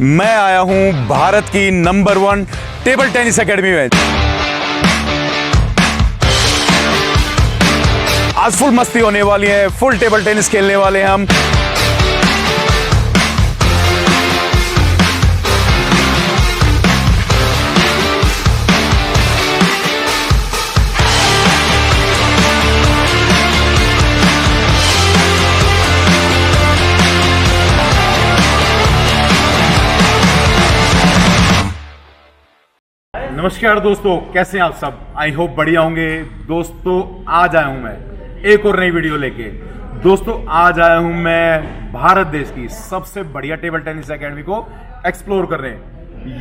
मैं आया हूं भारत की नंबर 1 टेबल टेनिस एकेडमी में। आज फुल मस्ती होने वाली है, फुल टेबल टेनिस खेलने वाले हैं हम। नमस्कार दोस्तों, कैसे हैं आप सब? आई होप बढ़िया होंगे। दोस्तों आज आया हूं मैं एक और नई वीडियो लेके। दोस्तों आज आया हूं मैं भारत देश की सबसे बढ़िया टेबल टेनिस एकेडमी को एक्सप्लोर करने।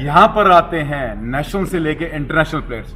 यहां पर आते हैं नेशनल से लेके इंटरनेशनल प्लेयर्स।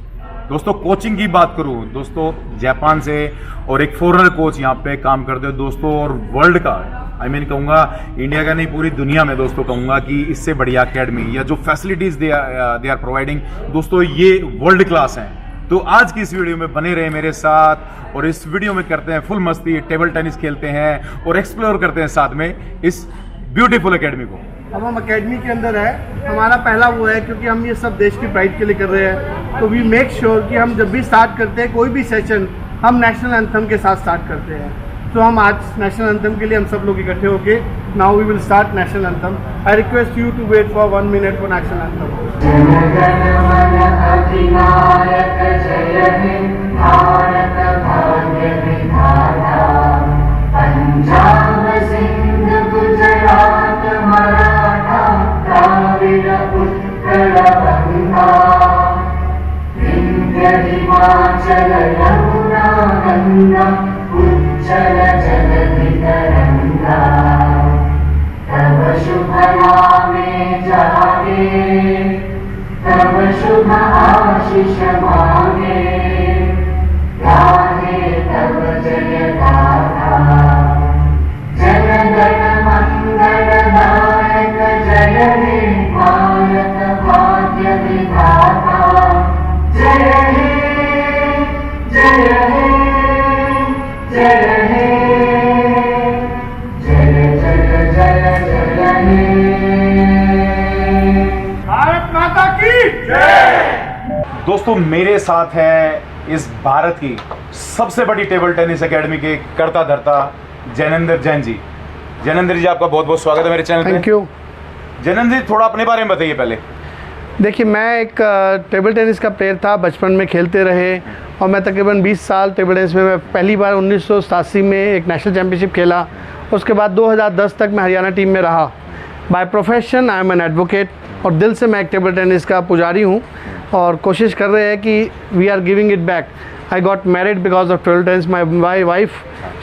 दोस्तों कोचिंग की बात करूं, दोस्तों जापान से और एक फॉरेनर कोच यहां पे काम करते हो दोस्तों, और वर्ल्ड का कहूंगा इंडिया का नहीं पूरी दुनिया में दोस्तों कहूंगा कि इससे बढ़िया एकेडमी या जो फैसिलिटीज दे आर प्रोवाइडिंग दोस्तों ये वर्ल्ड क्लास हैं। तो आज की इस वीडियो में बने रहे मेरे साथ और इस वीडियो में करते हैं फुल मस्ती, टेबल टेनिस खेलते हैं और एक्सप्लोर करते हैं साथ में इस ब्यूटीफुल एकेडमी को। अब हम एकेडमी के अंदर है, हमारा पहला वो है क्योंकि हम ये सब देश की प्राइड के लिए कर रहे हैं, तो वी मेक श्योर कि हम जब भी स्टार्ट करते हैं कोई भी सेशन हम नेशनल एंथम के साथ स्टार्ट करते हैं। तो हम आज नेशनल एंथम के लिए हम सब लोग इकट्ठे होके now we will start national anthem. I request you to wait for 1 minute for national anthem. उच्चल जलधितरंगा तव शुभ नामे जागे, तव शुभ आशीष मांगे, गाहे तव जय गाथा। जन गण मंगलदायक जय हे भारत भाग्य विधाता। जय हे जय हे जय हे जय जय जय जय हे। भारत माता की जय। दोस्तों मेरे साथ है इस भारत की सबसे बड़ी टेबल टेनिस एकेडमी के करता धरता जैनेंद्र जैन जी। जैनेंद्र जी आपका बहुत बहुत स्वागत है मेरे चैनल पे। Thank you. जैनेंद्र जी थोड़ा अपने बारे में बताइए पहले। देखिए मैं एक टेबल टेनिस का प्लेयर था, बचपन में खेलते रहे और मैं तकरीबन 20 साल टेबल टेनिस में। मैं पहली बार 1987 में एक नेशनल चैम्पियनशिप खेला, उसके बाद 2010 तक मैं हरियाणा टीम में रहा। By profession I am an advocate और दिल से मैं एक टेबल टेनिस का पुजारी हूँ और कोशिश कर रहे हैं कि we are giving it back. I got married because of table tennis. My wife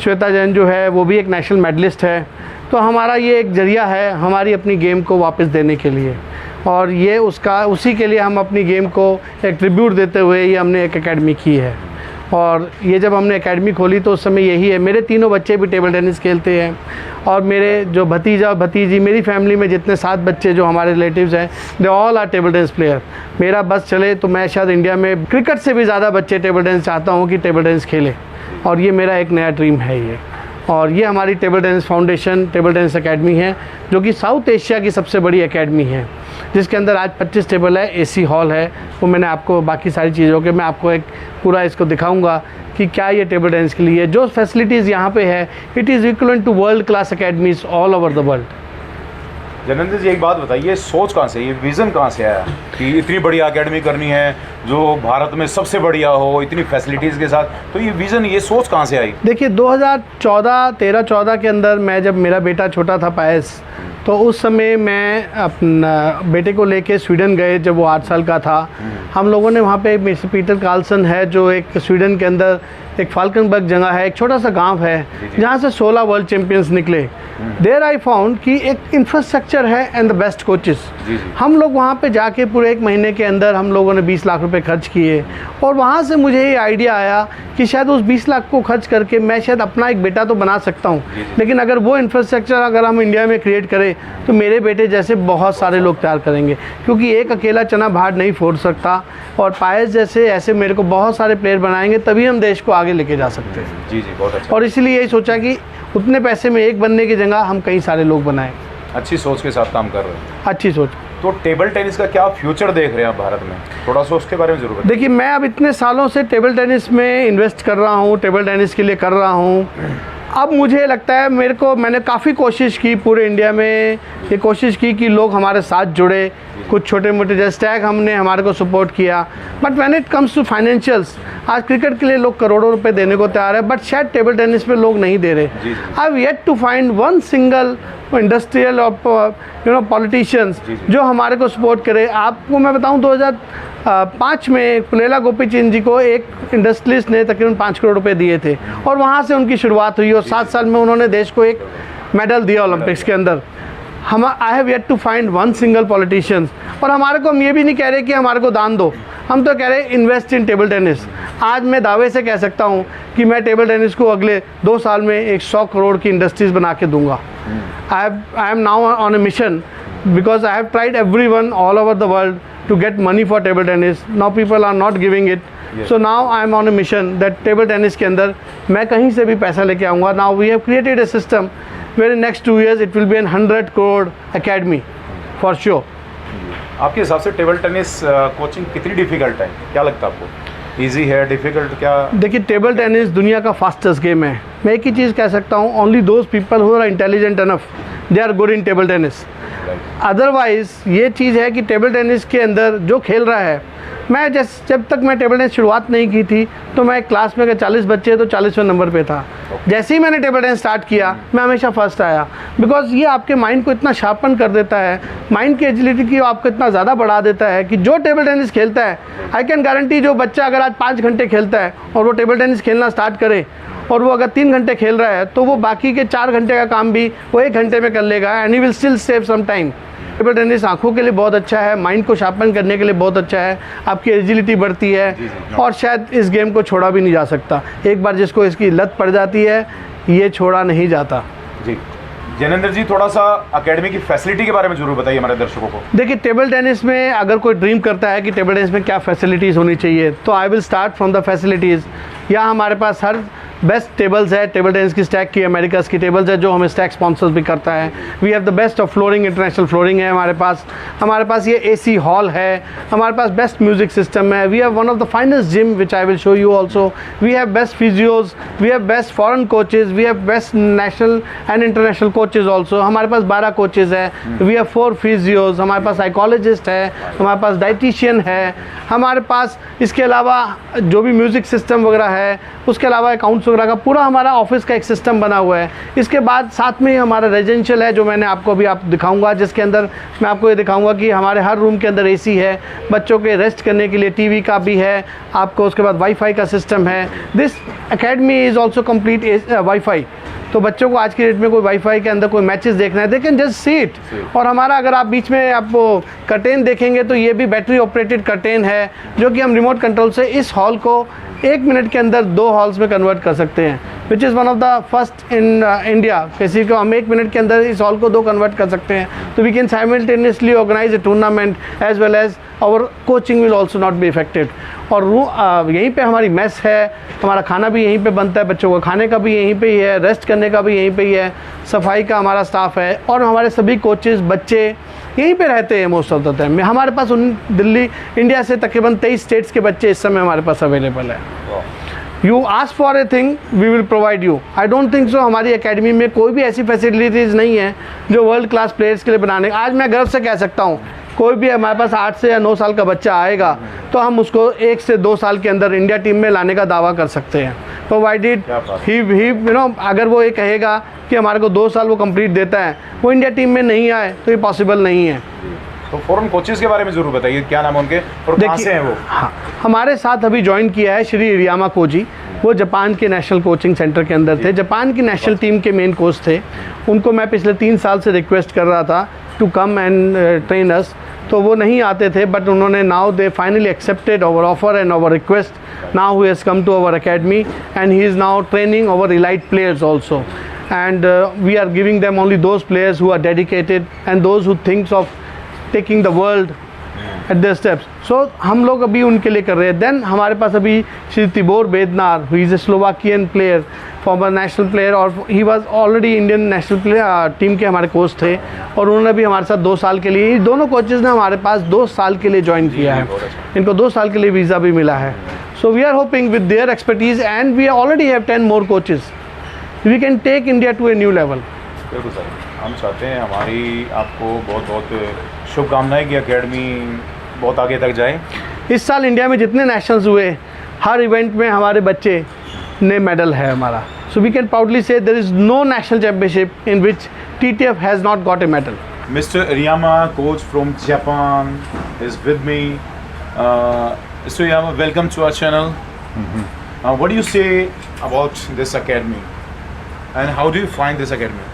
Shweta Jain जो है वो भी एक नेशनल मेडलिस्ट है, तो हमारा ये एक जरिया है हमारी अपनी गेम को वापस देने के लिए, और ये उसी के लिए हम अपनी गेम को एक ट्रिब्यूट देते हुए ये हमने एक एकेडमी की है। और ये जब हमने एकेडमी खोली तो उस समय यही है। मेरे तीनों बच्चे भी टेबल टेनिस खेलते हैं और मेरे जो भतीजा और भतीजी, मेरी फैमिली में जितने 7 बच्चे जो हमारे रिलेटिव्स हैं, they all are table tennis player. मेरा बस चले तो मैं शायद इंडिया में क्रिकेट से भी ज़्यादा बच्चे टेबल टेनिस चाहता हूँ कि टेबल टेनिस खेले, और ये मेरा एक नया ड्रीम है ये। और ये हमारी table tennis foundation table tennis academy है जो कि साउथ एशिया की सबसे बड़ी एकेडमी है, जिसके अंदर आज 25 टेबल है, एसी हॉल है। वो मैंने आपको बाकी सारी चीज़ों के मैं आपको एक पूरा इसको दिखाऊंगा कि क्या ये टेबल टेनिस के लिए जो फैसिलिटीज़ यहाँ पे है, it is equivalent to world class academies all over the world. Jainendra ji एक बात बताइए, सोच कहाँ से, ये विज़न कहाँ से आया कि इतनी बड़ी एकेडमी करनी है जो भारत में सबसे बढ़िया हो, इतनी फैसिलिटीज़ के साथ? तो ये विज़न, ये सोच कहाँ से आई? देखिए 2013-14 के अंदर मैं, जब मेरा बेटा छोटा था पायस, तो उस समय मैं अपना बेटे को लेके स्वीडन गए जब वो 8 साल का था। हम लोगों ने वहाँ पे मिस्टर पीटर कार्लसन है जो एक स्वीडन के अंदर एक फाल्कनबर्ग जगह है, एक छोटा सा गांव है जहाँ से 16 वर्ल्ड चैंपियंस निकले। देयर आई फाउंड कि एक इंफ्रास्ट्रक्चर है एंड द बेस्ट कोचेस। हम लोग वहाँ पे जाके पूरे 1 महीने के अंदर हम लोगों ने 20 लाख रुपए खर्च किए, और वहाँ से मुझे ये आइडिया आया कि शायद उस 20 लाख को खर्च करके मैं शायद अपना एक बेटा तो बना सकता हूँ, लेकिन अगर वो इंफ्रास्ट्रक्चर अगर हम इंडिया में क्रिएट करें तो मेरे बेटे जैसे बहुत सारे लोग तैयार करेंगे, क्योंकि एक अकेला चना भार नहीं फोड़ सकता, और पायस जैसे ऐसे मेरे को बहुत सारे प्लेयर बनाएंगे तभी हम देश को आगे लेके जा सकते हैं। जी बहुत अच्छा। और इसलिए यही सोचा कि उतने पैसे में एक बनने की जगह हम कई सारे लोग बनाएं। अच्छी सोच के साथ काम कर रहे हैं। अच्छी सोच। तो टेबल टेनिस का क्या फ्यूचर देख रहे हैं आप भारत में, थोड़ा सा उसके बारे में जरूर बताइए। देखिए, मैं अब इतने सालों से टेबल टेनिस में इन्वेस्ट कर रहा हूँ, टेबल टेनिस के लिए कर रहा हूँ। अब मुझे लगता है मैंने काफ़ी कोशिश की, पूरे इंडिया में ये कोशिश की कि लोग हमारे साथ जुड़े। कुछ छोटे मोटे जैसे स्टैग हमने हमारे को सपोर्ट किया, but when it comes to financials, आज क्रिकेट के लिए लोग करोड़ों रुपए देने को तैयार है, बट शायद टेबल टेनिस पे लोग नहीं दे रहे। I have yet to find one single industrial और पॉलिटिशियंस जो हमारे को सपोर्ट करे। आपको मैं बताऊं, 2005 में पुलेला गोपीचंद जी को एक इंडस्ट्रियलिस्ट ने तकरीबन 5 करोड़ रुपए दिए थे और वहाँ से उनकी शुरुआत हुई और 7 साल में उन्होंने देश को एक मेडल दिया ओलंपिक्स के अंदर। I have yet to find one single politicians. और हमारे को, हम ये भी नहीं कह रहे कि हमारे को दान दो, हम तो कह रहे हैं इन्वेस्ट इन टेबल टेनिस। आज मैं दावे से कह सकता हूँ कि मैं टेबल टेनिस को अगले 2 साल में 100 करोड़ की इंडस्ट्रीज बना के दूंगा। I am now on A mission because I have tried everyone all over the world to get money for table tennis. Now people are not giving it. Yes. So now I am on a mission that table tennis के अंदर मैं कहीं से भी पैसा लेके आऊँगा। Now we have created a system where in next 2 years it will be an 100 crore academy for sure. आपके हिसाब से टेबल टेनिस कोचिंग कितनी डिफिकल्ट है, क्या लगता है आपको? ईजी है, डिफिकल्ट क्या? देखिए, टेबल टेनिस दुनिया का फास्टेस्ट गेम है। मैं एक ही चीज़ कह सकता हूँ, only those people who are intelligent enough they are good in table tennis. Otherwise ये चीज़ है कि टेबल टेनिस के अंदर जो खेल रहा है, मैं जब तक मैं टेबल टेनिस शुरुआत नहीं की थी तो मैं क्लास में अगर 40 बच्चे तो 40वें नंबर पे था। जैसे ही मैंने टेबल टेनिस स्टार्ट किया मैं हमेशा फर्स्ट आया, बिकॉज ये आपके माइंड को इतना शार्पन कर देता है, माइंड की एजिलिटी की आपको इतना ज़्यादा बढ़ा देता है कि जो टेबल टेनिस खेलता है, आई कैन गारंटी जो बच्चा अगर आज 5 घंटे खेलता है और वो टेबल टेनिस खेलना स्टार्ट करे और वो अगर 3 घंटे खेल रहा है तो वो बाकी के 4 घंटे का काम भी वो 1 घंटे में कर लेगा and he will still save some time. Table tennis आँखों के लिए बहुत अच्छा है, माइंड को शार्पन करने के लिए बहुत अच्छा है, आपकी एजिलिटी बढ़ती है और शायद इस गेम को छोड़ा भी नहीं जा सकता। एक बार जिसको इसकी लत पड़ जाती है ये छोड़ा नहीं जाता। जी जैनेंद्र जी, थोड़ा सा एकेडमी की फैसिलिटी के बारे में जरूर बताइए हमारे दर्शकों को। देखिए, टेबल टेनिस में अगर कोई ड्रीम करता है कि टेबल टेनिस में क्या फैसिलिटीज़ होनी चाहिए तो I will start from the facilities. यहाँ हमारे पास हर बेस्ट टेबल्स है, टेबल टेनिस की स्टैक की अमेरिकास की टेबल्स है जो हमें स्टैक स्पॉन्सर्स भी करता है। We have the best of flooring, international flooring है हमारे पास ये एसी हॉल है, हमारे पास बेस्ट म्यूजिक सिस्टम है। We have one of the finest gym which I will show you also. We have best physios, we have best foreign coaches, we have best national and international coaches also. हमारे पास 12 coaches है, we have 4 physios, हमारे पास psychologist है, हमारे पास dietitian है, हमारे पास इसके अलावा जो भी म्यूज़िक सिस्टम वगैरह है, उसके अलावा अकाउंट्स वगैरह का पूरा हमारा ऑफिस का एक सिस्टम बना हुआ है। इसके बाद साथ में ही हमारा रेजिडेंशियल है जो मैंने आपको अभी दिखाऊंगा, जिसके अंदर मैं आपको ये दिखाऊंगा कि हमारे हर रूम के अंदर एसी है, बच्चों के रेस्ट करने के लिए टीवी का भी है आपको, उसके बाद वाईफाई का सिस्टम है। This academy is also complete wifi, तो बच्चों को आज की डेट में कोई वाईफाई के अंदर कोई मैचेस देखना है they can just see it. और हमारा अगर आप बीच में आप कर्टेन देखेंगे तो ये भी बैटरी ऑपरेटेड कर्टेन है जो कि हम रिमोट कंट्रोल से इस हॉल को 1 मिनट के अंदर 2 हॉल्स में कन्वर्ट कर सकते हैं, which is one of the first in India. किसी को हम 1 मिनट के अंदर इस हॉल को 2 कन्वर्ट कर सकते हैं, तो we can simultaneously organise a tournament as well as our coaching will also not be affected. और यहीं पे हमारी मेस है, हमारा खाना भी यहीं पे बनता है, बच्चों को खाने का भी यहीं पे ही है, रेस्ट करने का भी यहीं पे ही है, सफाई का हमारा स्टाफ है और हमारे सभी कोचेज़ बच्चे यहीं पे रहते हैं मोस्ट ऑफ द टाइम में। हमारे पास दिल्ली इंडिया से तकरीबन 23 स्टेट्स के बच्चे इस समय हमारे पास अवेलेबल है। You ask for a thing we will provide you. I don't think so हमारी एकेडमी में कोई भी ऐसी फैसिलिटीज़ नहीं है जो वर्ल्ड क्लास प्लेयर्स के लिए बनाने। आज मैं गर्व से कह सकता हूँ कोई भी हमारे पास 8 से या 9 साल का बच्चा आएगा तो हम उसको 1 से 2 साल के अंदर इंडिया टीम में लाने का दावा कर सकते हैं। प्रोवाइडेड ही यू नो, अगर वो ये कहेगा कि हमारे को 2 साल वो कंप्लीट देता है, वो इंडिया टीम में नहीं आए तो ये पॉसिबल नहीं है। तो फॉरेन कोचेस के बारे में जरूर बताइए, क्या नाम है उनके और कहाँ से हैं वो? हाँ, हमारे साथ अभी ज्वाइन किया है श्री इरियामा कोजी। वो जापान के नेशनल कोचिंग सेंटर के अंदर थे, जापान की नेशनल टीम के मेन कोच थे। उनको मैं पिछले 3 साल से रिक्वेस्ट कर रहा था to come and train us, तो वो नहीं आते थे, बट उन्होंने now they finally accepted our offer and our request. Now he has come to our academy and he is now training our elite players also, and we are giving them only those players who are dedicated and those who thinks of taking the world at the steps. So हम लोग अभी उनके लिए कर रहे हैं। Then हमारे पास अभी Shri Tibor Bednar, who is a Slovakian player, former national player, और he was already Indian national player team के हमारे कोच थे, और उन्होंने भी हमारे साथ 2 साल के लिए, दोनों कोचेज़ ने हमारे पास 2 साल के लिए ज्वाइन किया है। इनको 2 साल के लिए वीज़ा भी मिला है। So we are hoping with their expertise and we already have 10 more coaches, we can take India to a new level. बिल्कुल सर, हम चाहते हैं, हमारी आपको बहुत बहुत शुभकामनाएं कि एकेडमी बहुत आगे तक जाए। इस साल इंडिया में जितने नेशनल्स हुए, हर इवेंट में हमारे बच्चे ने मेडल है हमारा। So we can proudly say there is no national championship in which TTF has not got a medal. Mr. Riyama, coach from Japan, is with me. Mr. Riyama, welcome to our channel. What do you say about this academy, and how do you find this academy?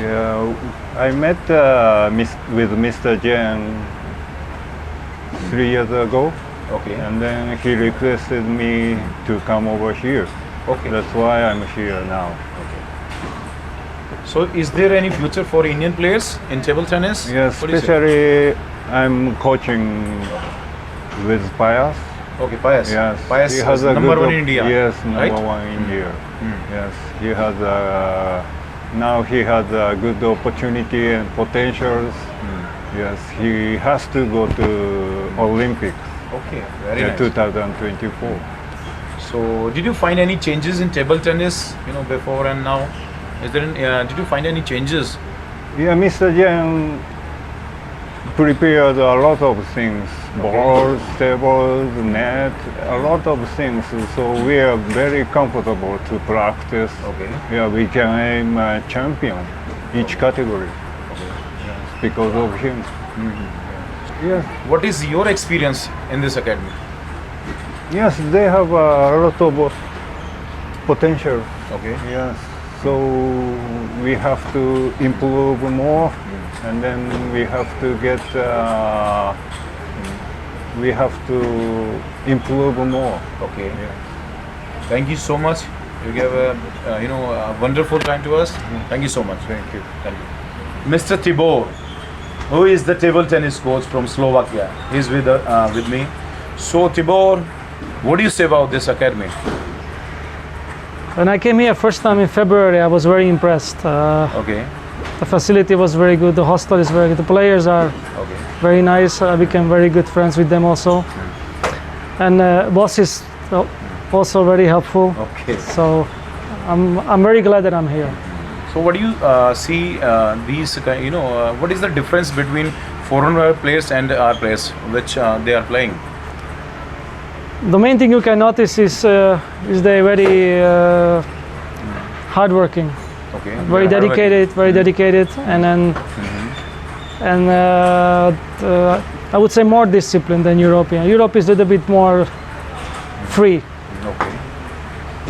Yeah, I met with Mr. Jen 3 years ago, Okay. and then he requested me to come over here. Okay. That's why I'm here now. So, is there any future for Indian players in table tennis? Yes, What do you say? especially I'm coaching with Payas. Okay, Payas. Yes, Payas he is has a number good one in India. Yes, number right? one in India. Yes, he has now he has a good opportunity and potentials. Yes, he has to go to Olympics. Okay, very nice. 2024. So, did you find any changes in table tennis? You know, before and now. Is there? Did you find any changes? Yeah, Mr. Jen prepared a lot of things, balls, tables, net, a lot of things. So we are very comfortable to practice. Okay. Yeah, we became a champion each category because of him. Yes, What is your experience in this academy? yes, they have a lot of potential. Okay. Yes, so we have to improve more, and then we have to get, we have to improve more. Okay. Thank you so much. You gave a a wonderful time to us. Thank you so much. Thank you. Thank you. Mr. Tibor, who is the table tennis coach from Slovakia, he's with me. So Tibor, what do you say about this academy? When I came here first time in February, I was very impressed. Okay. The facility was very good, the hostel is very good, the players are Okay. very nice. I became very good friends with them also. And boss is also very helpful. Okay. So I'm very glad that I'm here. So what do you see these what is the difference between foreign players and our players which they are playing? The main thing you can notice is they very hardworking, Okay. very dedicated, and then I would say more disciplined than European. Europe is a little bit more free. Okay.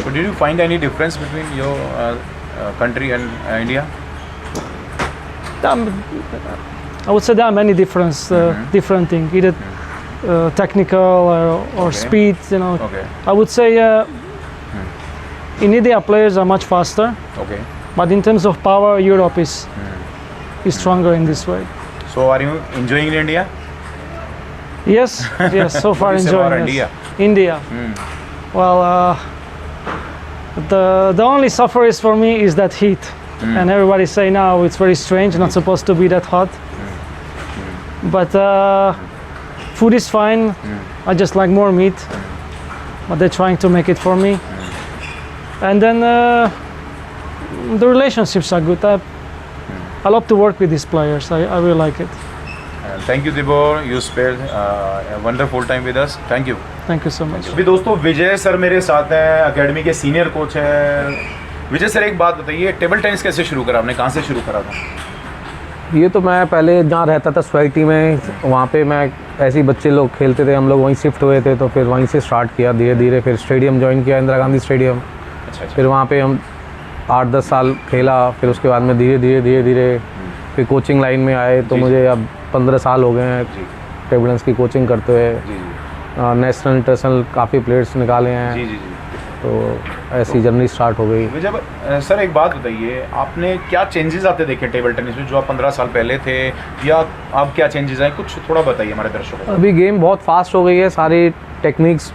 So did you find any difference between your country and India? I would say there are many different things, either technical or Okay. speed. Okay. I would say in India players are much faster, Okay. but in terms of power, Europe is stronger in this way. So are you enjoying in India? Yes, yes. So far What do you say about enjoying. Yes. India. Well, the only suffer is for me is that heat, and everybody say now it's very strange, not supposed to be that hot. But food is fine. I just like more meat, but they're trying to make it for me. And then the relationships are good. I love to work with these players. I really like it. Thank you Tibor, you spared a wonderful time with us. Thank you. Thank you so much. अभी दोस्तों विजय sir मेरे साथ हैं, academy के senior coach हैं। विजय sir एक बात बताइए, टेबल टेनिस कैसे शुरू करा आपने, कहाँ से शुरू करा था? ये तो मैं पहले जहाँ रहता था सोसाइटी में, वहाँ पे मैं ऐसे ही बच्चे लोग खेलते थे, हम लोग वहीं शिफ्ट हुए थे, तो फिर वहीं से स्टार्ट किया धीरे धीरे। फिर स्टेडियम ज्वाइन किया, इंदिरा गांधी स्टेडियम। अच्छा। फिर वहाँ पे हम 8-10 साल खेला। फिर उसके बाद में धीरे धीरे फिर कोचिंग लाइन में आए, तो मुझे अब 15 साल हो गए हैं टेबल टेनिस की कोचिंग करते हुए। जी नेशनल इंटरनेशनल काफ़ी प्लेयर्स निकाले हैं। जी। तो ऐसी जर्नी स्टार्ट हो गई। जब सर एक बात बताइए, आपने क्या चेंजेस आते देखे टेबल टेनिस में जो आप 15 साल पहले थे, या अब क्या चेंजेस आए, कुछ थोड़ा बताइए हमारे दर्शकों को। अभी गेम बहुत फास्ट हो गई है, सारी टेक्निक्स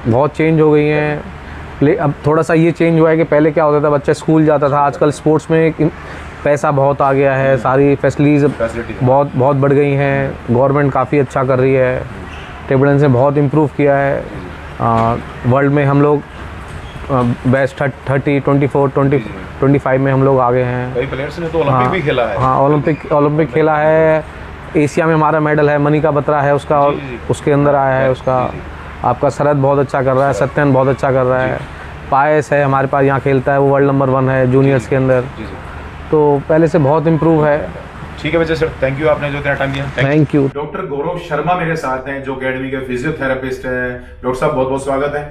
बहुत चेंज हो गई हैं। अब थोड़ा सा ये चेंज हुआ है कि पहले क्या होता था, बच्चा स्कूल जाता था, आजकल स्पोर्ट्स में पैसा बहुत आ गया है, सारी फैसिलिटीज़ बहुत बढ़ गई हैं। गवर्नमेंट काफ़ी अच्छा कर रही है, टेबल टेनिस ने बहुत इम्प्रूव किया है। वर्ल्ड में हम लोग बेस्ट 30, 24, 25 में हम लोग आगे हैं। कई प्लेयर्स ने तो ओलंपिक भी खेला है। हाँ, ओलंपिक खेला है। एशिया में हमारा मेडल है, मनिका बत्रा है उसका, उसके अंदर आया है उसका। आपका शरद बहुत अच्छा कर रहा है, सत्यन बहुत अच्छा कर रहा है। पायस है हमारे पास, यहाँ खेलता है, वो वर्ल्ड नंबर 1 है जूनियर्स के अंदर। तो पहले से बहुत इम्प्रूव है। ठीक है वजह सर, थैंक यू, आपने जो इतना टाइम दिया। Thank you. Doctor Gaurav Sharma मेरे साथ हैं, जो अकेडमी के फिजियोथेरेपिस्ट हैं। डॉक्टर साहब बहुत बहुत स्वागत है।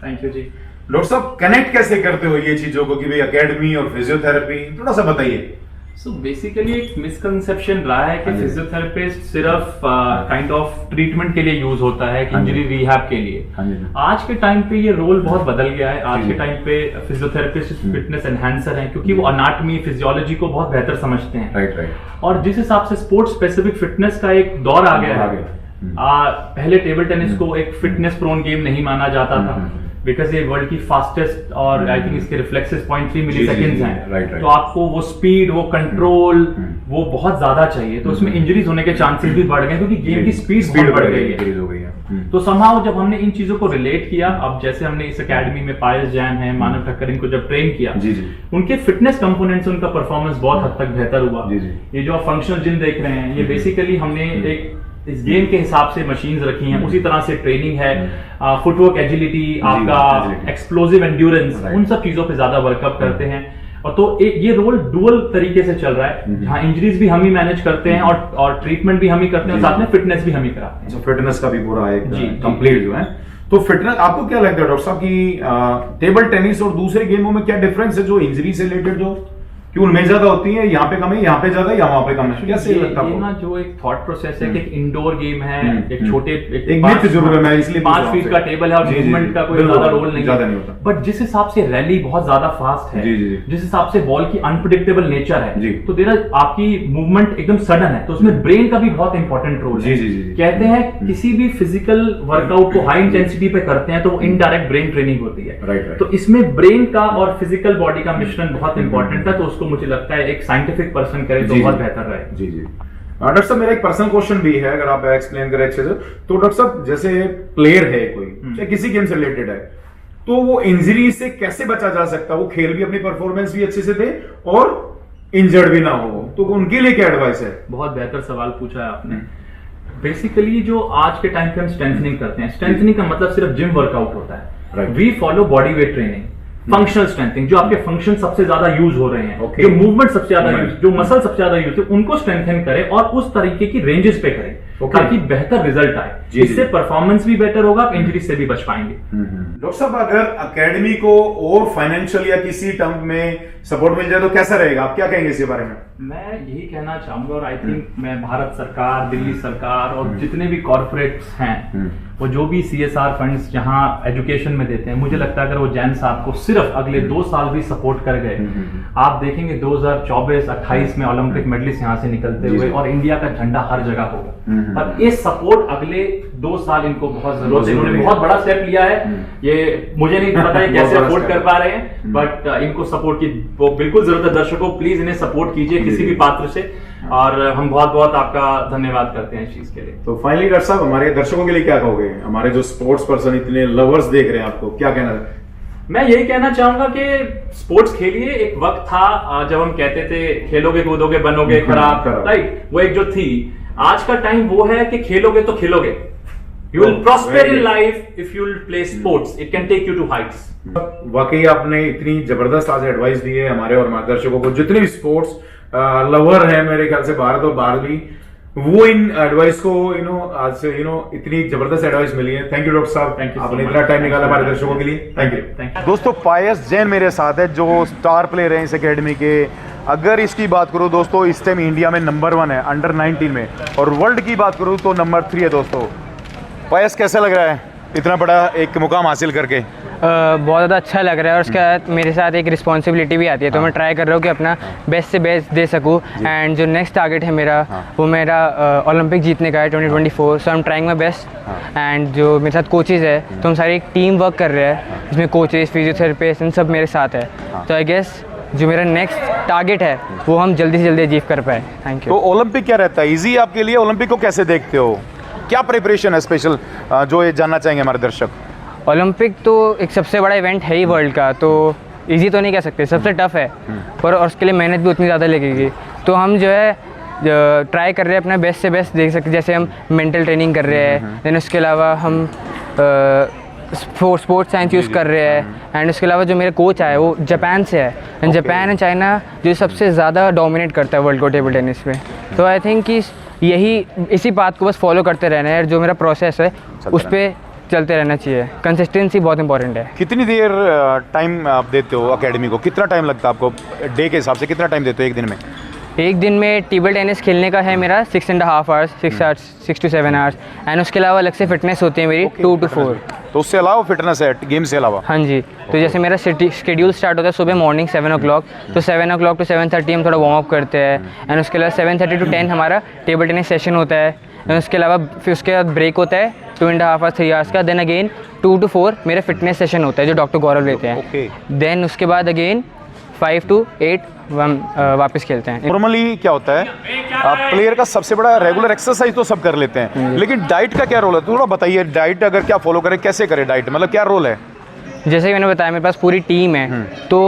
थैंक यू जी। डॉक्टर साहब कनेक्ट कैसे करते हो ये चीजों को कि भाई अकेडमी और फिजियोथेरेपी, थोड़ा सा बताइए। सो बेसिकली एक मिसकंसेप्शन रहा है कि फिजियोथेरेपिस्ट सिर्फ काइंड ऑफ ट्रीटमेंट के लिए यूज होता है, इंजरी रिहैब के लिए। आज के टाइम पे ये रोल बहुत बदल गया है। आज के टाइम पे फिजियोथेरेपिस्ट फिटनेस एनहांसर हैं, क्योंकि वो अनाटमी फिजियोलॉजी को बहुत बेहतर समझते हैं। राइट। और जिस हिसाब से स्पोर्ट्स स्पेसिफिक फिटनेस का एक दौर आ गया है, पहले टेबल टेनिस को एक फिटनेस प्रोन गेम नहीं माना जाता था, बिकॉज ये वर्ल्ड की फास्टेस्ट और आई थिंक इसके रिफ्लेक्सेस 0.3 मिलीसेकंड्स हैं। तो आपको वो स्पीड, वो कंट्रोल, वो बहुत ज्यादा चाहिए। तो उसमें इंजरीज होने के चांसेस भी बढ़ गए, क्योंकि गेम की स्पीड बढ़ गई है। तो समहाउ जब हमने इन चीजों को रिलेट किया, अब जैसे हमने इस अकेडमी में पायस जैन है, मानव ठक्कर, इनको जब ट्रेन किया, उनके फिटनेस कंपोनेंट से उनका परफॉर्मेंस बहुत हद तक बेहतर हुआ। ये जो आप फंक्शनल जिम देख रहे हैं, ये बेसिकली हमने एक इस गेम के हिसाब से मशीन्स रखी हैं, उसी तरह से ट्रेनिंग है। फुटवर्क, एजिलिटी, आपका एक्सप्लोसिव एंड्योरेंस, उन सब चीजों पे ज्यादा वर्कअप करते हैं। और तो ये रोल डुअल तरीके से चल रहा है, जहाँ इंजरीज भी हम ही मैनेज करते हैं और ट्रीटमेंट भी हम ही करते हैं, साथ में फिटनेस भी हम ही कराते हैं। फिटनेस का भी पूरा एक कंप्लीट जो है। तो फिटनेस आपको क्या लगता है डॉक्टर साहब की टेबल टेनिस और दूसरे गेमों में क्या डिफरेंस है, जो इंजरी से रिलेटेड जो कि उनमें ज्यादा होती है, यहाँ पे कम है, यहाँ पे ज्यादा है, या वहाँ पे कम है? कैसे लगता है? ये ना जो एक थॉट प्रोसेस है कि एक इंडोर गेम है, एक छोटे एक मिथ जरूर है, मैं इसलिए 5 फीट का टेबल है और मूवमेंट का कोई ज्यादा रोल नहीं होता। बट जिस हिसाब से रैली बहुत ज्यादा फास्ट है, जिस हिसाब से बॉल की अनप्रिडिक्टेबल नेचर है, तो देर आपकी मूवमेंट एकदम सडन है, तो उसमें ब्रेन का भी बहुत इंपॉर्टेंट रोल है। कहते हैं किसी भी फिजिकल वर्कआउट को हाई इंटेंसिटी पे करते हैं तो वो इनडायरेक्ट ब्रेन ट्रेनिंग होती है। तो इसमें ब्रेन का और फिजिकल बॉडी का मिश्रण बहुत इंपॉर्टेंट है। तो उसको मुझे लगता है एक साइंटिफिक पर्सन करे तो बहुत बेहतर रहे। जी डॉक्टर साहब, मेरा एक पर्सनल क्वेश्चन भी है, अगर आप एक्सप्लेन करें अच्छे से। तो डॉक्टर साहब, जैसे प्लेयर है कोई, चाहे किसी गेम से रिलेटेड है, तो वो इंजरी से कैसे बचा जा सकता है? वो खेल भी अपनी परफॉर्मेंस भी अच्छे से दे और इंजर्ड भी ना हो, तो उनके लिए क्या एडवाइस है? बहुत बेहतर सवाल पूछा है आपने। बेसिकली जो आज के टाइम पे हम स्ट्रेंथनिंग करते हैं, स्ट्रेंथनिंग का मतलब सिर्फ जिम वर्कआउट होता है। We follow body weight training, functional strengthening, जो आपके फंक्शन सबसे ज्यादा यूज हो रहे हैं, जो मूवमेंट सबसे ज्यादा यूज, जो मसल सबसे ज्यादा यूज है, उनको स्ट्रेंथन करें और उस तरीके की रेंजेस पे करें, ताकि बेहतर रिजल्ट आए। इससे परफॉर्मेंस भी बेटर होगा, आप इंजरी से भी बच पाएंगे। डॉक्टर साहब, अगर अकेडमी को और फाइनेंशियल या किसी टर्म में सपोर्ट मिल जाए तो कैसा रहेगा? आप क्या कहेंगे इसके बारे में? मैं यही कहना चाहूंगा, और आई थिंक मैं भारत सरकार, दिल्ली सरकार और जितने भी कॉर्पोरेट्स हैं, वो जो भी CSR फंड्स जहां एजुकेशन में देते हैं, मुझे लगता है अगर वो जैन साहब को सिर्फ अगले 2 साल भी सपोर्ट कर गए, आप देखेंगे 2024-28 में ओलंपिक मेडलिस्ट यहाँ से निकलते हुए और इंडिया का झंडा हर जगह होगा। पर ये सपोर्ट अगले 2 साल इनको बहुत जरूरत है। इन्होंने बहुत बड़ा स्टेप लिया है, ये मुझे नहीं पता है कैसे अफोर्ड कर पा रहे हैं, बट इनको सपोर्ट की बिल्कुल जरूरत है। दर्शकों, प्लीज इन्हें सपोर्ट कीजिए किसी भी पात्र से, और हम बहुत बहुत आपका धन्यवाद करते हैं इस चीज के लिए। तो फाइनली डॉक्टर साहब, हमारे दर्शकों के लिए क्या कहोगे? हमारे जो स्पोर्ट्स पर्सन इतने लवर्स देख रहे हैं, आपको क्या कहना है? मैं यही कहना चाहूंगा कि स्पोर्ट्स खेलिए। एक वक्त था जब हम कहते थे खेलोगे कूदोगे बनोगे खराब, राइट? वो एक जो थी, आज का टाइम वो है कि खेलोगे तो खेलोगे। You will prosper in life if you will play sports. It can take you to heights. वाकई आपने इतनी जबरदस्त आज एडवाइस दी है हमारे और दर्शकों को, जितने भी स्पोर्ट्स लवर है मेरे ख्याल से भारत और बाहर भी, वो इन एडवाइस को आज से इतनी जबरदस्त एडवाइस मिली है। थैंक यू डॉक्टर साहब, आपने इतना टाइम निकाला हमारे दर्शकों के लिए। Thank you. दोस्तों, पायस जैन मेरे साथ है, जो स्टार प्लेयर है इस एकेडमी के। अगर इसकी बात करूं दोस्तों, इस टाइम इंडिया में नंबर 1 है अंडर 19 में, और वर्ल्ड की बात करूं तो नंबर 3 है दोस्तों। पायस, कैसा लग रहा है इतना बड़ा एक मुकाम हासिल करके? बहुत ज़्यादा अच्छा लग रहा है और उसके बाद मेरे साथ एक रिस्पॉन्सिबिलिटी भी आती है, तो मैं ट्राई कर रहा हूँ कि अपना बेस्ट से बेस्ट दे सकूँ। एंड जो नेक्स्ट टारगेट है मेरा वो मेरा ओलंपिक जीतने का है 2024, so I am trying my best. And जो मेरे साथ कोचेज़ है तो हम सारे एक टीम वर्क कर रहे हैं, जिसमें कोचेज़, फिजियोथेरेपिस्ट इन सब मेरे साथ है। तो आई गेस जो मेरा नेक्स्ट टारगेट है वो हम जल्दी से जल्दी अचीव कर पाए। Thank you. तो ओलंपिक क्या रहता है, इजी आपके लिए? ओलंपिक को कैसे देखते हो, क्या प्रिपरेशन है स्पेशल जो ये जानना चाहेंगे हमारे दर्शक? ओलंपिक तो एक सबसे बड़ा इवेंट है ही वर्ल्ड का, तो इजी तो नहीं कह सकते, सबसे टफ है पर और उसके लिए मेहनत भी उतनी ज़्यादा लगेगी। तो हम जो है ट्राई कर रहे हैं अपना बेस्ट से बेस्ट देख सकते, जैसे हम मेंटल ट्रेनिंग कर रहे हैं, देन उसके अलावा हम स्पोर्ट्स साइंस यूज़ कर रहे हैं। एंड उसके अलावा जो मेरा कोच है वो जापान से है, एंड जापान एंड चाइना जो सबसे ज़्यादा डोमिनेट करता है वर्ल्ड को टेबल टेनिस में। तो आई थिंक कि इसी बात को बस फॉलो करते रहना है, जो मेरा प्रोसेस है उस पर चलते रहना चाहिए। कंसिस्टेंसी बहुत इंपॉर्टेंट है। कितनी देर टाइम आप देते हो एकेडमी को, कितना टाइम लगता है आपको डे के हिसाब से, कितना टाइम देते हो एक दिन में? एक दिन में टेबल टेनिस खेलने का है मेरा 6.5 आवर्स, 6 to 7 आवर्स। एंड उसके अलावा अलग से फिटनेस होती है मेरी 2 to 4। तो उससे अलावा फिटनेस है गेम से अलावा? हाँ जी। तो जैसे मेरा शेड्यूल स्टार्ट होता है सुबह मॉर्निंग 7 o'clock, तो 7 o'clock to 7:30 हम थोड़ा वार्म अप करते हैं। एंड उसके अलावा 7:30 to 10 हमारा टेबल टेनिस सेशन होता है। एंड उसके अलावा फिर उसके बाद ब्रेक होता है 2.5 hours 3 hours का। देन अगेन 2 to 4 मेरा फिटनेस सेशन होता है जो डॉक्टर गौरव लेते हैं। देन उसके बाद अगेन 5 to 8 हम वापस खेलते हैं। नॉर्मली क्या होता है, प्लेयर का सबसे बड़ा रेगुलर एक्सरसाइज तो सब कर लेते हैं, लेकिन डाइट का क्या रोल है? थोड़ा बताइए, डाइट अगर क्या फॉलो करें, कैसे करें डाइट, मतलब क्या रोल है? जैसे कि मैंने बताया मेरे पास पूरी टीम है, तो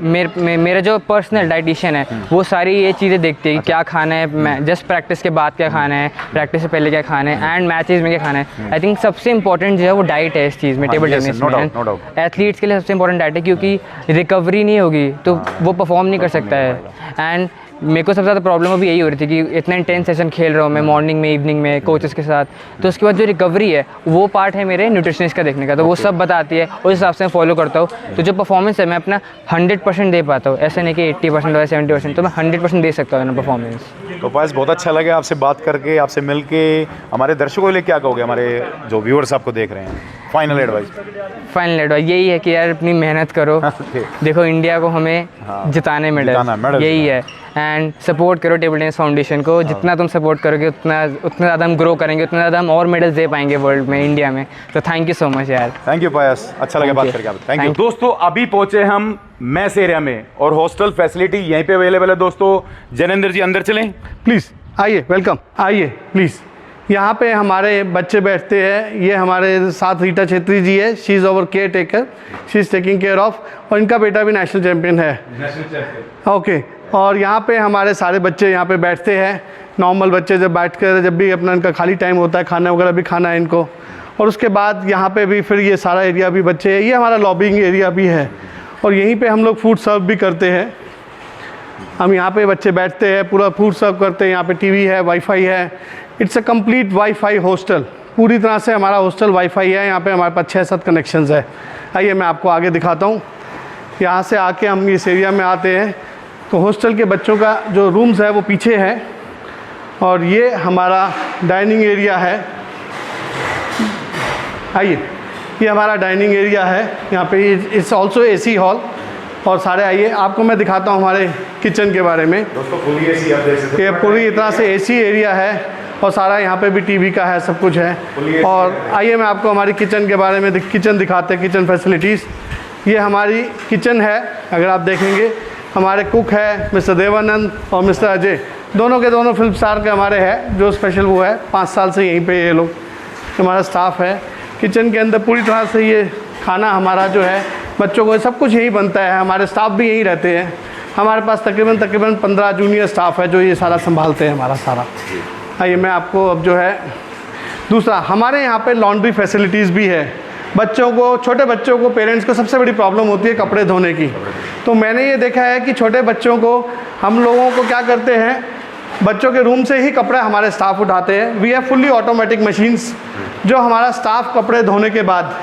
मेरा जो पर्सनल डाइटिशियन है वो सारी ये चीज़ें देखती है कि क्या खाना है, जस्ट प्रैक्टिस के बाद क्या खाना है, प्रैक्टिस से पहले क्या खाना है, एंड मैचेस में क्या खाना है। आई थिंक सबसे इंपॉर्टेंट जो है वो डाइट है इस चीज़ में, टेबल टेनिस में। एथलीट्स के लिए सबसे इंपॉर्टेंट डाइट है, क्योंकि रिकवरी नहीं होगी तो वो परफॉर्म नहीं कर सकता है। एंड मेरे को सबसे ज़्यादा प्रॉब्लम अभी यही हो रही थी कि इतना इंटेंस सेशन खेल रहा हूँ मैं मॉर्निंग में, इवनिंग में कोचेस के साथ, तो उसके बाद जो रिकवरी है वो पार्ट है मेरे न्यूट्रिशनिस्ट का देखने का, तो वो सब बताती है, उस हिसाब से मैं फॉलो करता हूँ। तो जो परफॉर्मेंस है मैं अपना 100% दे पाता हूँ, ऐसा नहीं कि 80% या 70%, तो मैं 100% दे सकता हूँ अपना परफॉर्मेंस। तो पायस बहुत अच्छा लगा आपसे बात करके, आपसे मिल के। हमारे दर्शकों के लिए क्या कहोगे, हमारे जो व्यूअर्स आपको देख रहे हैं? फाइनल एडवाइस यही है कि यार अपनी मेहनत करो। देखो इंडिया को हमें जिताने मेडल यही है, एंड सपोर्ट करो टेबल टेनिस फाउंडेशन को। जितना तुम सपोर्ट करोगे उतना ज़्यादा हम ग्रो करेंगे, उतना ज़्यादा हम और मेडल्स दे पाएंगे वर्ल्ड में, इंडिया में। तो थैंक यू सो मच यार। थैंक यू पायस, अच्छा लगा बात करके आपसे। Thank you. दोस्तों अभी पहुंचे हम मैस एरिया में और हॉस्टल फैसिलिटी यहीं पे अवेलेबल है। दोस्तों जैनेंद्र जी अंदर चलें प्लीज़, आइए, वेलकम, आइए प्लीज़। यहाँ पे हमारे बच्चे बैठते हैं। ये हमारे साथ रीटा छेत्री जी है, she is over care taker, she is taking care of, और इनका बेटा भी नेशनल चैम्पियन है। ओके। और यहाँ पे हमारे सारे बच्चे यहाँ पे बैठते हैं, नॉर्मल बच्चे जब बैठ कर, जब भी अपना इनका खाली टाइम होता है, खाना वगैरह भी खाना है इनको। और उसके बाद यहाँ पे भी फिर ये सारा एरिया भी बच्चे हैं, ये हमारा लॉबिंग एरिया भी है, और यहीं पे हम लोग फूड सर्व भी करते हैं। हम यहाँ पे बच्चे बैठते हैं, पूरा फूड सर्व करते हैं। यहाँ पे टीवी है, वाईफाई है, it's a complete wifi hostel, पूरी तरह से हमारा हॉस्टल वाईफाई है। यहाँ पे हमारे पास 6-7 कनेक्शंस है। आइए मैं आपको आगे दिखाता हूँ। यहाँ से आके हम इस एरिया में आते हैं, तो हॉस्टल के बच्चों का जो रूम्स है वो पीछे है, और ये हमारा डाइनिंग एरिया है। आइए, ये हमारा डाइनिंग एरिया है। यहाँ पे इट्स ऑल्सो AC हॉल। और सारे आइए, आपको मैं दिखाता हूँ हमारे किचन के बारे में। दोस्तों पूरी AC आप देख सकते हैं, ये पूरी तरह से AC एरिया है, और सारा यहाँ पे भी टीवी का है, सब कुछ है। और आइए मैं आपको हमारी किचन के बारे में किचन दिखाते हैं, किचन फैसिलिटीज़। ये हमारी किचन है, अगर आप देखेंगे हमारे कुक है मिस्टर देवानंद और मिस्टर अजय, दोनों के दोनों फिल्म स्टार के हमारे हैं, जो स्पेशल वो है 5 साल से यहीं पे ये लोग हमारा स्टाफ है। किचन के अंदर पूरी तरह से ये खाना हमारा जो है बच्चों को सब कुछ यहीं बनता है, हमारे स्टाफ भी यहीं रहते हैं। हमारे पास तकरीबन 15 जूनियर स्टाफ है जो ये सारा संभालते हैं हमारा सारा। आइए मैं आपको अब जो है दूसरा, हमारे यहाँ पे लॉन्ड्री फैसिलिटीज़ भी है। बच्चों को, छोटे बच्चों को, पेरेंट्स को सबसे बड़ी प्रॉब्लम होती है कपड़े धोने की। तो मैंने ये देखा है कि छोटे बच्चों को हम लोगों को क्या करते हैं, बच्चों के रूम से ही कपड़े हमारे स्टाफ उठाते हैं। We have fully automatic machines, जो हमारा स्टाफ कपड़े धोने के बाद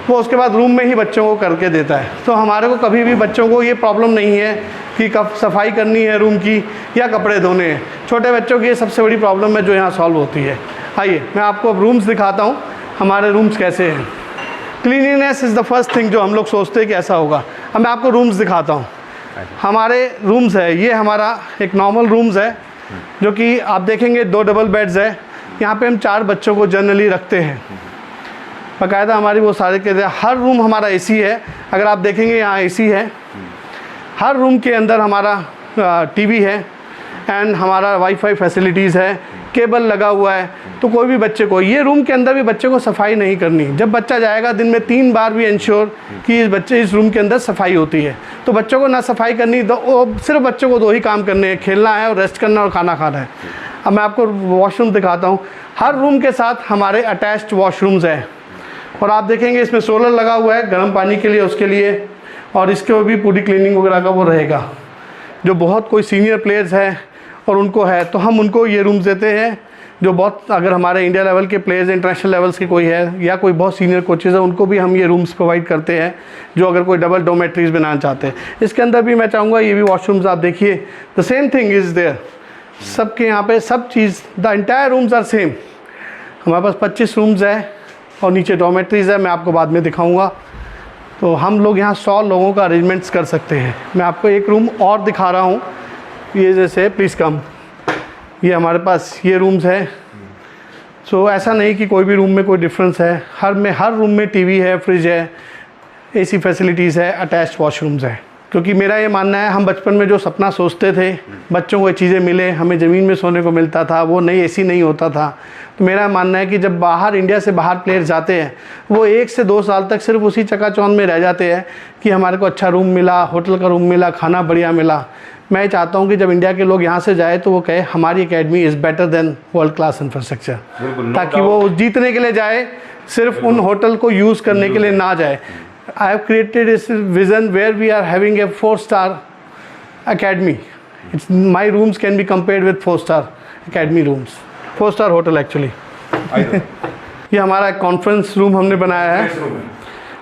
वो उसके बाद रूम में ही बच्चों को करके देता है। तो हमारे को कभी भी बच्चों को ये प्रॉब्लम नहीं है कि कब सफाई करनी है रूम की या कपड़े धोने हैं। छोटे बच्चों की ये सबसे बड़ी प्रॉब्लम है जो यहाँ सॉल्व होती है। आइए मैं आपको अब रूम्स दिखाता हूँ, हमारे रूम्स कैसे हैं। Cleanliness is the first thing जो हम लोग सोचते हैं कि ऐसा होगा। अब मैं आपको रूम्स दिखाता हूँ। हमारे रूम्स है, ये हमारा एक नॉर्मल रूम्स है जो कि आप देखेंगे 2 डबल बेड्स है। यहाँ पे हम 4 बच्चों को जनरली रखते हैं। बाकायदा हमारी वो सारे के हर रूम हमारा एसी है। अगर आप देखेंगे यहाँ एसी है। हर रूम के अंदर हमारा टीवी है एंड हमारा वाईफाई फैसिलिटीज़ है, केबल लगा हुआ है। तो कोई भी बच्चे को, ये रूम के अंदर भी बच्चे को सफाई नहीं करनी। जब बच्चा जाएगा दिन में 3 बार भी इंश्योर कि इस रूम के अंदर सफाई होती है। तो बच्चों को ना सफाई करनी, तो वो सिर्फ बच्चों को 2 ही काम करने हैं, खेलना है और रेस्ट करना और खाना खाना है। अब मैं आपको वॉशरूम दिखाता हूँ। हर रूम के साथ हमारे अटैच्ड वॉशरूम्स हैं और आप देखेंगे इसमें सोलर लगा हुआ है गर्म पानी के लिए, उसके लिए, और इसके भी पूरी क्लीनिंग वगैरह का वो रहेगा। जो बहुत कोई सीनियर प्लेयर्स हैं और उनको है तो हम उनको ये रूम्स देते हैं। जो बहुत, अगर हमारे इंडिया लेवल के प्लेयर्स इंटरनेशनल लेवल्स के कोई है या कोई बहुत सीनियर कोचेज़ हैं, उनको भी हम ये रूम्स प्रोवाइड करते हैं, जो अगर कोई डबल डोमेट्रीज बनाना चाहते हैं। इसके अंदर भी मैं चाहूँगा ये भी वॉशरूम्स आप देखिए, the same thing is there. सबके यहाँ पे सब चीज़, the entire rooms are same. हमारे पास 25 रूम्स है और नीचे डोमेट्रीज़ है, मैं आपको बाद में दिखाऊँगा। तो हम लोग यहाँ 100 लोगों का अरेंजमेंट्स कर सकते हैं। मैं आपको एक रूम और दिखा रहा हूँ, ये जैसे प्लीज़ कम, ये हमारे पास ये रूम्स है। सो ऐसा नहीं कि कोई भी रूम में कोई डिफरेंस है। हर रूम में टीवी है, फ्रिज है, एसी फैसिलिटीज़ है, अटैच्ड वॉशरूम्स है। क्योंकि मेरा ये मानना है, हम बचपन में जो सपना सोचते थे, बच्चों को ये चीज़ें मिले, हमें ज़मीन में सोने को मिलता था, वो नहीं, एसी नहीं होता था। तो मेरा मानना है कि जब बाहर, इंडिया से बाहर प्लेयर जाते हैं, वो 1 से 2 साल तक सिर्फ उसी चकाचौंध में रह जाते हैं कि हमारे को अच्छा रूम मिला, होटल का रूम मिला, खाना बढ़िया मिला। मैं चाहता हूं कि जब इंडिया के लोग यहाँ से जाए तो वो कहे हमारी academy is better than world class infrastructure, ताकि वो जीतने के लिए जाए, सिर्फ उन होटल को यूज़ करने के लिए ना जाए। I have created a vision where we are having a 4-star academy. My rooms can be compared with 4-star academy rooms, 4-star hotel actually. ये हमारा कॉन्फ्रेंस रूम हमने बनाया है।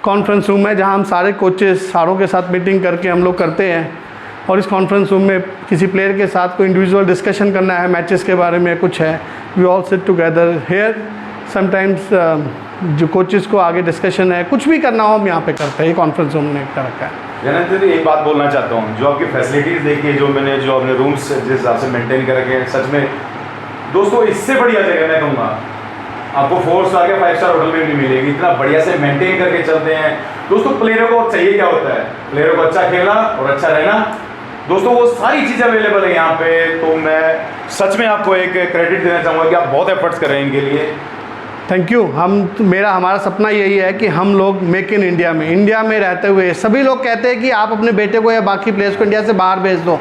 कॉन्फ्रेंस रूम है जहाँ हम सारे कोचेस, सारों के साथ मीटिंग करके हम लोग करते हैं। और इस कॉन्फ्रेंस रूम में किसी प्लेयर के साथ कोई इंडिविजुअल डिस्कशन करना है, मैचेस के बारे में कुछ है, we all sit together here. Sometimes जो कोचेस को आगे डिस्कशन है, कुछ भी करना हो हम यहाँ पे करते हैं। ये कॉन्फ्रेंस रूम ने कर रखा है। जनाब जी, एक बात बोलना चाहता हूँ, जो आपकी फैसिलिटीज़ देखिए, जो आपने रूम्स जिस हिसाब से मेंटेन कर रखे हैं, सच में दोस्तों इससे बढ़िया जगह मैं कहूँगा आपको 4 स्टार या 5 स्टार होटल में भी मिलेगी। इतना बढ़िया से मेंटेन करके चलते हैं। दोस्तों प्लेयरों को चाहिए क्या होता है, प्लेयरों को अच्छा खेलना और अच्छा रहना। दोस्तों वो सारी चीज़ें अवेलेबल है यहाँ पे। तो मैं सच में आपको एक क्रेडिट देना चाहूँगा कि आप बहुत एफर्ट्स कर रहे हैं इनके लिए। Thank you. हमारा सपना यही है कि हम लोग मेक इन इंडिया में रहते हुए, सभी लोग कहते हैं कि आप अपने बेटे को या बाकी प्लेयर्स को इंडिया से बाहर भेज दो।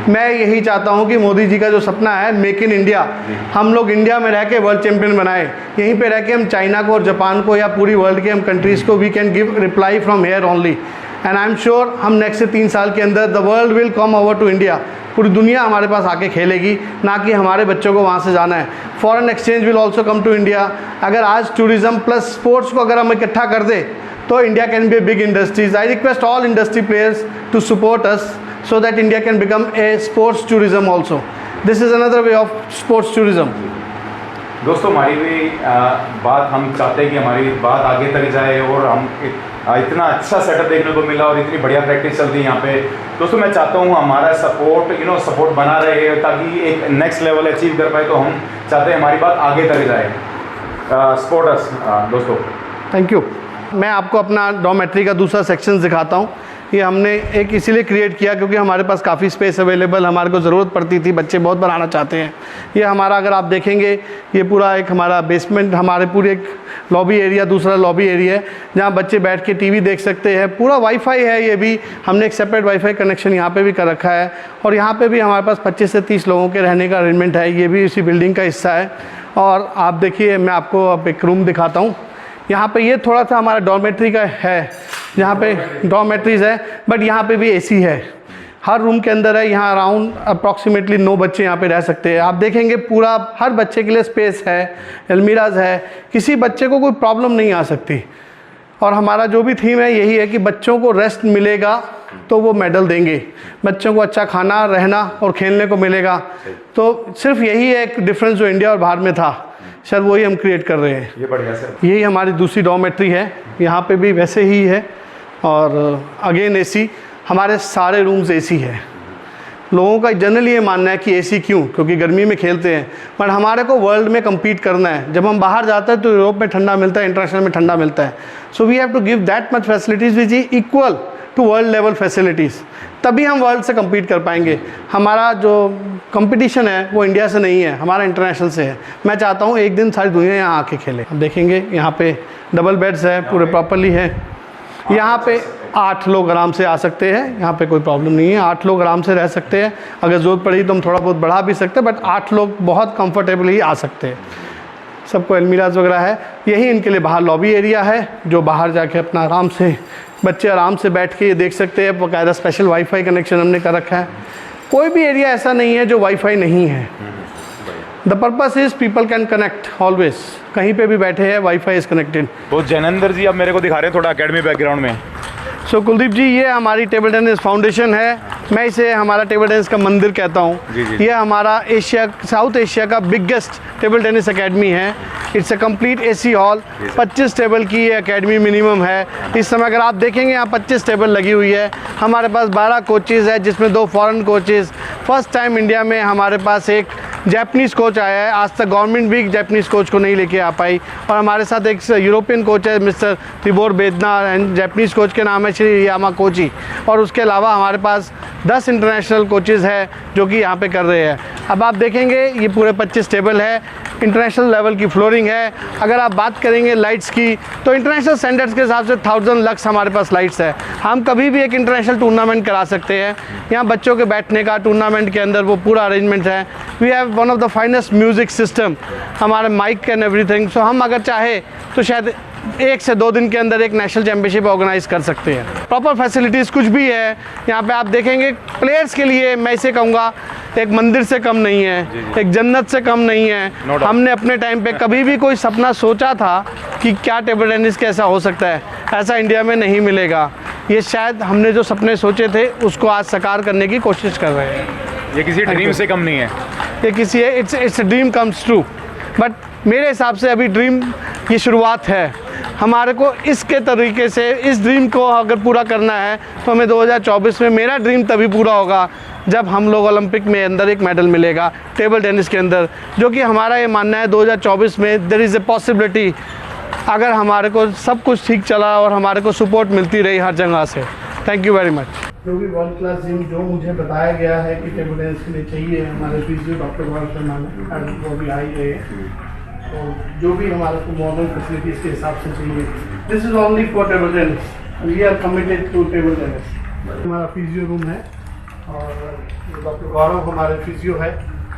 मैं यही चाहता हूं कि मोदी जी का जो सपना है मेक इन इंडिया, हम लोग इंडिया में रह के वर्ल्ड चैंपियन बनाए। यहीं पे रह के हम चाइना को और जापान को या पूरी वर्ल्ड के हम कंट्रीज़ को we can give reply from here only. And I am sure हम नेक्स्ट से 3 साल के अंदर the world will come over to India. पूरी दुनिया हमारे पास आके खेलेगी, ना कि हमारे बच्चों को वहाँ से जाना है। Foreign exchange will also come to India. अगर आज टूरिज्म प्लस स्पोर्ट्स को अगर हम इकट्ठा कर दे तो India can be a big industries. I request all industry players to support us so that India can become a sports tourism also. This is another way of sports tourism. दोस्तों हमारी भी बात, हम चाहते हैं कि हमारी बात आगे तक जाए और हम इतना अच्छा सेटअप देखने को मिला और इतनी बढ़िया प्रैक्टिस चलती है यहाँ पे। दोस्तों मैं चाहता हूँ हमारा सपोर्ट बना रहे ताकि एक नेक्स्ट लेवल अचीव कर पाए। तो हम चाहते हैं हमारी बात आगे तक जाए। सपोर्टर्स दोस्तों, थैंक यू। मैं आपको अपना डॉर्मेट्री का दूसरा सेक्शन दिखाता हूँ। ये हमने एक इसीलिए क्रिएट किया क्योंकि हमारे पास काफ़ी स्पेस अवेलेबल हमारे को ज़रूरत पड़ती थी, बच्चे बहुत बनाना चाहते हैं। ये हमारा, अगर आप देखेंगे, ये पूरा एक हमारा बेसमेंट, हमारे पूरे एक लॉबी एरिया, दूसरा लॉबी एरिया है जहाँ बच्चे बैठ के टीवी देख सकते हैं। पूरा वाईफाई है, ये भी हमने एक सेपरेट वाईफाई कनेक्शन यहाँ पे भी कर रखा है। और यहाँ पे भी हमारे पास 25 से 30 लोगों के रहने का अरेंजमेंट है। ये भी इसी बिल्डिंग का हिस्सा है। और आप देखिए, मैं आपको अब एक रूम दिखाता हूँ। यहाँ पे ये थोड़ा सा हमारा डॉर्मेट्री का है, यहाँ पे डॉर्मेट्रीज़ है, बट यहाँ पे भी एसी है, हर रूम के अंदर है। यहाँ अराउंड अप्रॉक्सीमेटली 9 बच्चे यहाँ पे रह सकते हैं। आप देखेंगे पूरा हर बच्चे के लिए स्पेस है, अलमीराज है, किसी बच्चे को कोई प्रॉब्लम नहीं आ सकती। और हमारा जो भी थीम है यही है कि बच्चों को रेस्ट मिलेगा तो वो मेडल देंगे। बच्चों को अच्छा खाना, रहना और खेलने को मिलेगा। तो सिर्फ यही एक डिफरेंस जो इंडिया और बाहर में था, सर वही हम क्रिएट कर रहे हैं। ये बढ़िया सर। यही हमारी दूसरी डॉर्मेट्री है, यहाँ पे भी वैसे ही है और अगेन एसी, हमारे सारे रूम्स एसी है। लोगों का जनरली ये मानना है कि एसी क्यों, क्योंकि गर्मी में खेलते हैं, बट हमारे को वर्ल्ड में compete करना है। जब हम बाहर जाते हैं तो यूरोप में ठंडा मिलता है, इंटरनेशनल में ठंडा मिलता है। So we have to give that much facilities which is equal to world level facilities, तभी हम वर्ल्ड से compete कर पाएंगे। हमारा जो कंपटीशन है वो इंडिया से नहीं है, हमारा इंटरनेशनल से है। मैं चाहता हूँ एक दिन सारी दुनिया यहाँ आके खेले। हम देखेंगे यहाँ पे डबल बेड्स है, पूरे प्रॉपरली है। यहाँ पे 8 लोग आराम से आ सकते हैं, यहाँ पे कोई प्रॉब्लम नहीं है। 8 लोग आराम से रह सकते हैं, अगर ज़रूरत पड़ी तो हम थोड़ा बहुत बढ़ा भी सकते हैं, बट 8 लोग बहुत कंफर्टेबली आ सकते हैं। सबको अलमीराज वगैरह है। यही इनके लिए बाहर लॉबी एरिया है, जो बाहर जाके अपना आराम से बच्चे आराम से बैठ के ये देख सकते हैं। बाकायदा स्पेशल वाईफाई कनेक्शन हमने कर रखा है। कोई भी एरिया ऐसा नहीं है जो वाईफाई नहीं है। The purpose is people can connect always, कहीं पे भी बैठे हैं वाईफाई इज कनेक्टेड। तो जैनेंद्र जी अब मेरे को दिखा रहे हैं थोड़ा एकेडमी बैकग्राउंड में। सो कुलदीप जी, ये हमारी टेबल टेनिस फाउंडेशन है। मैं इसे हमारा टेबल टेनिस का मंदिर कहता हूँ। ये हमारा साउथ एशिया का बिगेस्ट टेबल टेनिस एकेडमी है। It's a complete AC hall, 25 table की ये एकेडमी मिनिमम है। इस समय अगर आप देखेंगे यहाँ 25 टेबल लगी हुई है। हमारे पास 12 कोचेज़ है, जिसमें 2 foreign coaches. First time India में हमारे पास एक जैपनीज़ कोच आया है। आज तक गवर्नमेंट भी जैपनीज़ कोच को नहीं लेके आ पाई। और हमारे साथ एक यूरोपियन कोच है, mister Tibor Bednar, and Japanese coach के नाम है श्री यामाकोची। और उसके अलावा हमारे पास 10 इंटरनेशनल कोचेज़ है जो कि यहाँ पे कर रहे हैं। अब आप देखेंगे ये पूरे 25 टेबल है, इंटरनेशनल लेवल की फ्लोरिंग है। अगर आप बात करेंगे लाइट्स की, तो इंटरनेशनल स्टैंडर्ड्स के हिसाब से 1000 लक्स हमारे पास लाइट्स है। हम कभी भी एक इंटरनेशनल टूर्नामेंट करा सकते हैं। यहाँ बच्चों के बैठने का टूर्नामेंट के अंदर वो पूरा अरेंजमेंट है। We have one of the finest music system, हमारे माइक एंड एवरीथिंग। सो हम अगर चाहे तो शायद 1 से 2 दिन के अंदर एक नेशनल चैम्पियनशिप ऑर्गेनाइज कर सकते हैं। प्रॉपर फैसिलिटीज़ कुछ भी है यहाँ पे। आप देखेंगे प्लेयर्स के लिए मैं इसे कहूँगा एक मंदिर से कम नहीं है, एक जन्नत से कम नहीं है। हमने अपने टाइम पे कभी भी कोई सपना सोचा था कि क्या टेबल टेनिस कैसा हो सकता है, ऐसा इंडिया में नहीं मिलेगा। ये शायद हमने जो सपने सोचे थे उसको आज साकार करने की कोशिश कर रहे हैं। ये किसी ड्रीम से कम नहीं है। ये किसी it's dream comes true, but मेरे हिसाब से अभी ड्रीम की शुरुआत है। हमारे को इसके तरीके से इस ड्रीम को अगर पूरा करना है तो हमें 2024 में, मेरा ड्रीम तभी पूरा होगा जब हम लोग ओलंपिक में अंदर एक मेडल मिलेगा टेबल टेनिस के अंदर, जो कि हमारा ये मानना है 2024 में देयर इज़ ए पॉसिबिलिटी, अगर हमारे को सब कुछ ठीक चला और हमारे को सपोर्ट मिलती रही हर जगह से। Thank you very much. जो भी वर्ल्ड क्लास जिम जो मुझे बताया गया है कि टेबल टेनिस के लिए चाहिए, हमारे फिजियो डॉक्टर गौरव शर्मा ने वो भी आई है, और जो भी हमारे को मॉडर्न फैसिलिटीज़ के हिसाब से चाहिए, this is only for table tennis. We are committed to table tennis. हमारा फिजियो रूम है और डॉक्टर गौरव हमारे फिजियो है,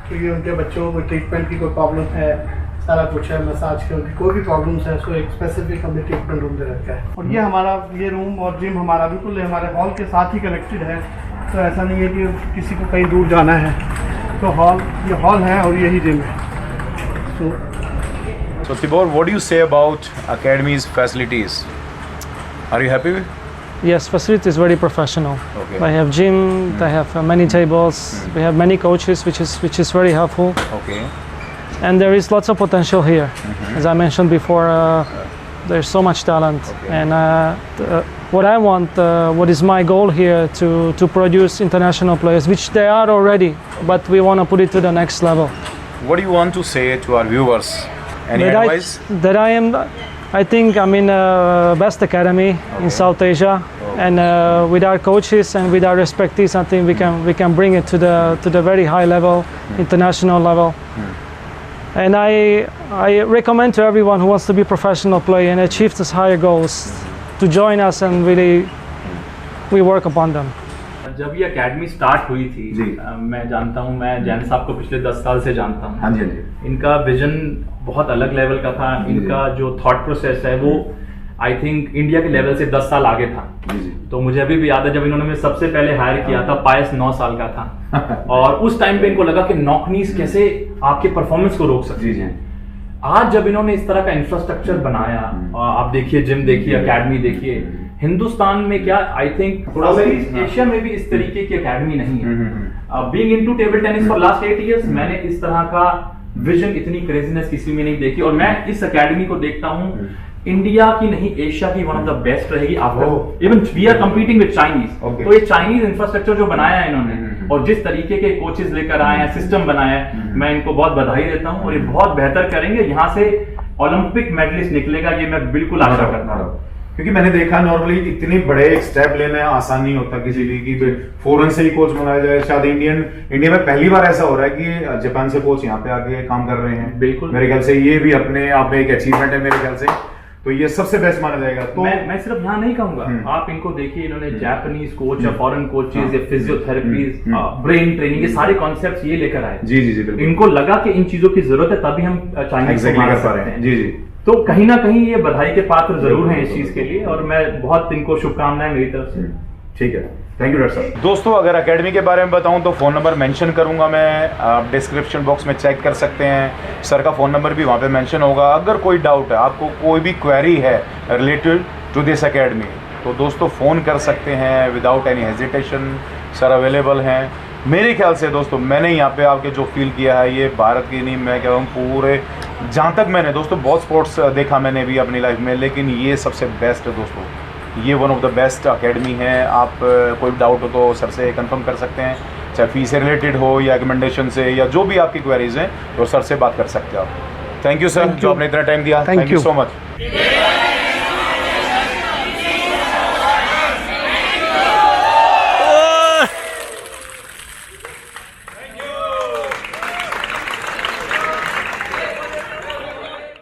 क्योंकि उनके बच्चों को ट्रीटमेंट की कोई प्रॉब्लम है, सारा कुछ है, मसाज के उनकी कोई भी प्रॉब्लम्स है, सो एक स्पेसिफिक हमने ट्रीटमेंट रूम दे रखा है। और ये हमारा ये रूम और जिम हमारा बिल्कुल हमारे हॉल के साथ ही कनेक्टेड है, तो ऐसा नहीं है कि किसी को कहीं दूर जाना है। तो ये हॉल है और यही जिम है। So Tibor, what do you say about Academy's facilities? Are you happy with? Yes, facility is very professional. Okay. They have gym, they have many tables, we have many coaches, which is very helpful. Okay. And there is lots of potential here. As I mentioned before, there's so much talent. Okay. And what I want, what is my goal here, to produce international players, which they are already, but we want to put it to the next level. What do you want to say to our viewers? Any advice? I think I'm in best academy in South Asia, and with our coaches and with our respectees, I think we can bring it to the very high level, international level. And I recommend to everyone who wants to be a professional player and achieve these higher goals to join us, and really we work upon them. जब ये academy start हुई थी, मैं जानता हूँ, मैं जैन साहब को पिछले 10 साल से जानता हूँ। हाँ जी, हाँ जी। इनका विजन बहुत अलग लेवल का था। इनका जो थॉट प्रोसेस है वो आई थिंक इंडिया के लेवल से 10 साल आगे था। तो मुझे अभी भी याद है जब इन्होंने मुझे सबसे पहले हायर किया था, पायस 9 साल का था और उस टाइम पे इनको लगा कि नॉकनीज कैसे आपके परफॉर्मेंस को रोक सकती है। आज जब इन्होंने इस तरह का इंफ्रास्ट्रक्चर बनाया, आप देखिए जिम देखिए, एकेडमी देखिए, हिंदुस्तान में क्या आई थिंक थोड़ा सा एशिया में भी इस तरीके की एकेडमी नहीं है। Being into table tennis for last 8 years मैंने इस तरह का विजन, इतनी क्रेजीनेस किसी में नहीं देखी, और मैं इस एकेडमी को देखता हूँ इंडिया की नहीं, एशिया की वन ऑफ द बेस्ट रहेगी after even we are competing with Chinese. तो ये चाइनीज इंफ्रास्ट्रक्चर जो बनाया है इन्होंने और जिस तरीके के कोचेस लेकर आए हैं, सिस्टम बनाया है, मैं इनको बहुत बधाई देता हूँ और ये बहुत बेहतर करेंगे। यहाँ से ओलंपिक मेडलिस्ट निकलेगा, ये मैं बिल्कुल आशा करता हूँ। क्योंकि मैंने देखा नॉर्मली इतने बड़े एक स्टेप लेना आसान नहीं होता किसी भी की फॉरेन से ही कोच बनाया जाए। शायद इंडिया में पहली बार ऐसा हो रहा है कि जापान से कोच यहाँ पे आके काम कर रहे हैं। बिल्कुल, मेरे ख्याल से ये भी अपने आप में एक अचीवमेंट है मेरे ख्याल से, तो ये सबसे बेस्ट माना जाएगा। तो मैं सिर्फ यहाँ नहीं कहूंगा, आप इनको देखिए, इन्होंने जापानीज कोच या फॉरेन कोचेज या फिजियोथेरेपीज, ब्रेन ट्रेनिंग, ये सारे कॉन्सेप्ट्स ये लेकर आए। जी जी जी बिल्कुल। इनको लगा कि इन चीजों की जरूरत है, तभी हम चाइनीज को मार सकते हैं। जी जी। तो कहीं ना कहीं ये बधाई के पात्र जरूर हैं इस चीज के लिए, और मैं बहुत इनको शुभकामनाएं मेरी तरफ से। ठीक है, थैंक यू डॉक्टर साहब। दोस्तों अगर एकेडमी के बारे में बताऊं तो फ़ोन नंबर मेंशन करूंगा मैं, आप डिस्क्रिप्शन बॉक्स में चेक कर सकते हैं। सर का फ़ोन नंबर भी वहां पे मेंशन होगा। अगर कोई डाउट है, आपको कोई भी क्वेरी है रिलेटेड टू दिस एकेडमी, तो दोस्तों फ़ोन कर सकते हैं without any hesitation. Sir available हैं। मेरे ख्याल से दोस्तों मैंने यहाँ पे आके जो फील किया है, ये भारत की नहीं, मैं कह रहा हूँ पूरे, जहाँ तक मैंने दोस्तों बहुत स्पोर्ट्स देखा मैंने भी अपनी लाइफ में, लेकिन ये सबसे बेस्ट है दोस्तों। ये one of the best academy है। आप कोई डाउट हो तो सर से कंफर्म कर सकते हैं, चाहे फीस से रिलेटेड हो या रिकमेंडेशन से, या जो भी आपकी क्वेरीज हैं तो सर से बात कर सकते हैं आप। थैंक यू सर, जो आपने इतना टाइम दिया। Thank you so much.